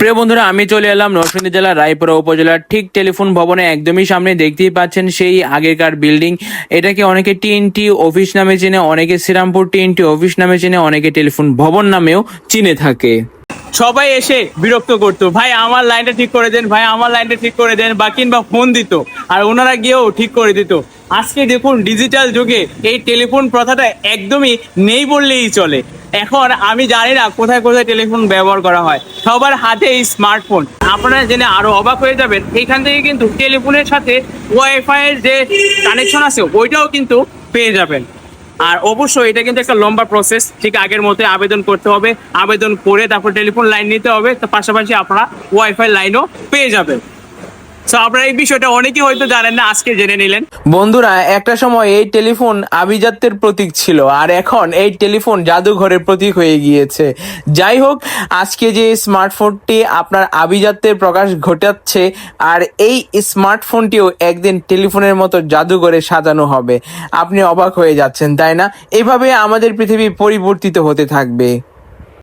প্রিয় বন্ধুরা, আমি চলে এলাম নরসিংদী জেলার রায়পুরা উপজেলার ঠিক টেলিফোন ভবনে একদমই সামনে। দেখতেই পাচ্ছেন সেই আগেকার বিল্ডিং। এটাকে অনেকে টিএনটি অফিস নামে চেনে, অনেকে শ্রীরামপুর টিএনটি অফিস নামে চেনে, অনেকে টেলিফোন ভবন নামেও চিনে থাকে। সবাই এসে বিরক্ত করতো, ভাই আমার লাইনটা ঠিক করে দেন, ভাই আমার লাইনটা ঠিক করে দেন, বা কিংবা ফোন দিত আর ওনারা গিয়েও ঠিক করে দিত। আজকে দেখুন ডিজিটাল যুগে এই টেলিফোন প্রথাটা একদমই নেই বললেই চলে। এখন আমি জানি না কোথায় কোথায় টেলিফোন ব্যবহার করা হয়, সবার হাতে এই স্মার্টফোন। আপনারা জেনে আরো অবাক হয়ে যাবেন, এইখান থেকে কিন্তু টেলিফোনের সাথে ওয়াইফাই এর যে কানেকশন আছে ওইটাও কিন্তু পেয়ে যাবেন। আর অবশ্যই এটা কিন্তু একটা লম্বা প্রসেস, ঠিক আগের মতো আবেদন করতে হবে, আবেদন করে তারপর টেলিফোন লাইন নিতে হবে, তার পাশাপাশি আপনারা ওয়াইফাই লাইনও পেয়ে যাবেন। তো আপনারা এই বিষয়টা অনেকেই হয়তো জানেন না, আজকে জেনে নিলেন। বন্ধুরা, একটা সময় এই টেলিফোন আভিজাত্যের প্রতীক ছিল, আর এখন এই টেলিফোন জাদুঘরের প্রতীক হয়ে গিয়েছে। যাই হোক, আজকে যে স্মার্টফোনটি আপনার আভিজাত্যের প্রকাশ ঘটাচ্ছে, আর এই স্মার্টফোনটিও একদিন টেলিফোনের মতো জাদুঘরে সাজানো হবে। আপনি অবাক হয়ে যাচ্ছেন, তাই না? এভাবে আমাদের পৃথিবী পরিবর্তিত হতে থাকবে।